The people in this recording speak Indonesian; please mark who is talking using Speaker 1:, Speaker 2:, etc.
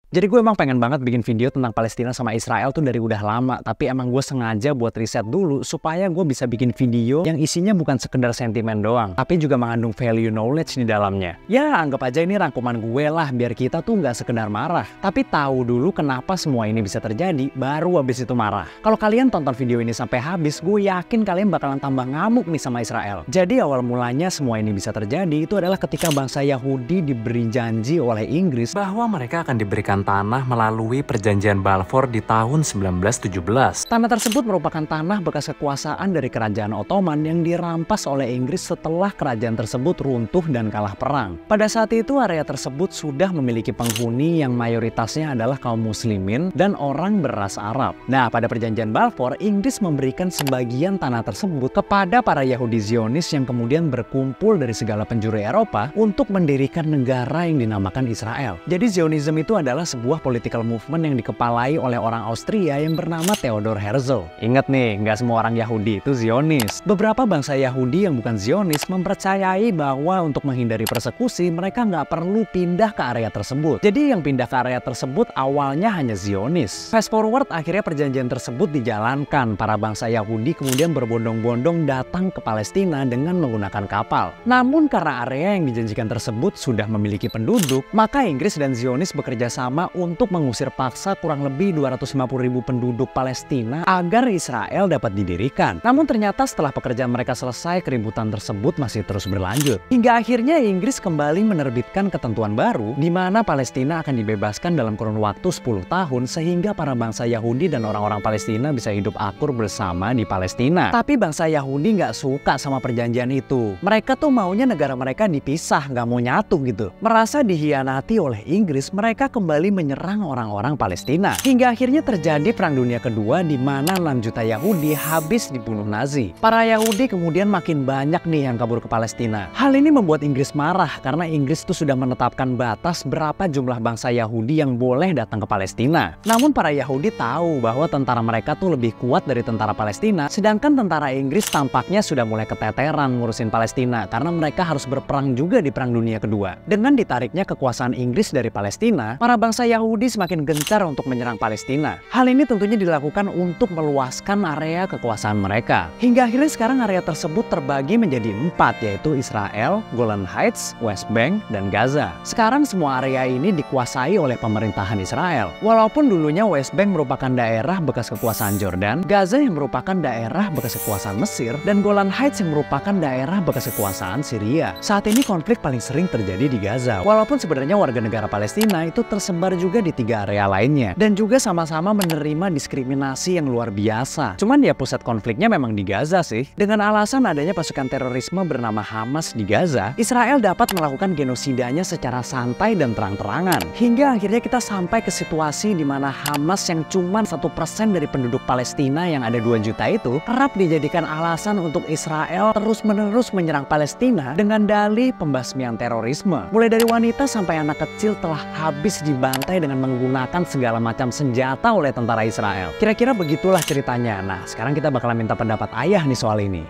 Speaker 1: Jadi gue emang pengen banget bikin video tentang Palestina sama Israel tuh dari udah lama. Tapi emang gue sengaja buat riset dulu supaya gue bisa bikin video yang isinya bukan sekedar sentimen doang, tapi juga mengandung value knowledge di dalamnya. Ya anggap aja ini rangkuman gue lah, biar kita tuh nggak sekedar marah, tapi tahu dulu kenapa semua ini bisa terjadi, baru habis itu marah. Kalau kalian tonton video ini sampai habis, gue yakin kalian bakalan tambah ngamuk nih sama Israel. Jadi awal mulanya semua ini bisa terjadi itu adalah ketika bangsa Yahudi diberi janji oleh Inggris bahwa mereka akan diberikan tanah melalui perjanjian Balfour di tahun 1917. Tanah tersebut merupakan tanah bekas kekuasaan dari kerajaan Ottoman yang dirampas oleh Inggris setelah kerajaan tersebut runtuh dan kalah perang. Pada saat itu area tersebut sudah memiliki penghuni yang mayoritasnya adalah kaum muslimin dan orang beras Arab. Nah, pada perjanjian Balfour, Inggris memberikan sebagian tanah tersebut kepada para Yahudi Zionis yang kemudian berkumpul dari segala penjuru Eropa untuk mendirikan negara yang dinamakan Israel. Jadi Zionism itu adalah sebuah political movement yang dikepalai oleh orang Austria yang bernama Theodor Herzl. Ingat nih, nggak semua orang Yahudi itu Zionis. Beberapa bangsa Yahudi yang bukan Zionis mempercayai bahwa untuk menghindari persekusi, mereka nggak perlu pindah ke area tersebut. Jadi yang pindah ke area tersebut awalnya hanya Zionis. Fast forward, akhirnya perjanjian tersebut dijalankan. Para bangsa Yahudi kemudian berbondong-bondong datang ke Palestina dengan menggunakan kapal. Namun karena area yang dijanjikan tersebut sudah memiliki penduduk, maka Inggris dan Zionis bekerja sama untuk mengusir paksa kurang lebih 250.000 penduduk Palestina agar Israel dapat didirikan. Namun ternyata setelah pekerjaan mereka selesai, keributan tersebut masih terus berlanjut. Hingga akhirnya Inggris kembali menerbitkan ketentuan baru di mana Palestina akan dibebaskan dalam kurun waktu 10 tahun sehingga para bangsa Yahudi dan orang-orang Palestina bisa hidup akur bersama di Palestina. Tapi bangsa Yahudi nggak suka sama perjanjian itu. Mereka tuh maunya negara mereka dipisah, nggak mau nyatu gitu. Merasa dihianati oleh Inggris, mereka kembali menyerang orang-orang Palestina. Hingga akhirnya terjadi Perang Dunia Kedua di mana 6 juta Yahudi habis dibunuh Nazi. Para Yahudi kemudian makin banyak nih yang kabur ke Palestina. Hal ini membuat Inggris marah karena Inggris tuh sudah menetapkan batas berapa jumlah bangsa Yahudi yang boleh datang ke Palestina. Namun para Yahudi tahu bahwa tentara mereka tuh lebih kuat dari tentara Palestina, sedangkan tentara Inggris tampaknya sudah mulai keteteran ngurusin Palestina karena mereka harus berperang juga di Perang Dunia Kedua. Dengan ditariknya kekuasaan Inggris dari Palestina, para bangsa Yahudi semakin gencar untuk menyerang Palestina. Hal ini tentunya dilakukan untuk meluaskan area kekuasaan mereka. Hingga akhirnya sekarang area tersebut terbagi menjadi 4, yaitu Israel, Golan Heights, West Bank, dan Gaza. Sekarang semua area ini dikuasai oleh pemerintahan Israel. Walaupun dulunya West Bank merupakan daerah bekas kekuasaan Jordan, Gaza yang merupakan daerah bekas kekuasaan Mesir, dan Golan Heights yang merupakan daerah bekas kekuasaan Syria. Saat ini konflik paling sering terjadi di Gaza. Walaupun sebenarnya warga negara Palestina itu tersebar juga di 3 area lainnya dan juga sama-sama menerima diskriminasi yang luar biasa. Cuman ya pusat konfliknya memang di Gaza sih. Dengan alasan adanya pasukan terorisme bernama Hamas di Gaza, Israel dapat melakukan genosidanya secara santai dan terang-terangan. Hingga akhirnya kita sampai ke situasi di mana Hamas yang cuman 1% dari penduduk Palestina yang ada 2 juta itu kerap dijadikan alasan untuk Israel terus-menerus menyerang Palestina dengan dalih pembasmian terorisme. Mulai dari wanita sampai anak kecil telah habis dibantai dengan menggunakan segala macam senjata oleh tentara Israel. Kira-kira begitulah ceritanya. Nah, sekarang kita bakalan minta pendapat ayah nih soal ini.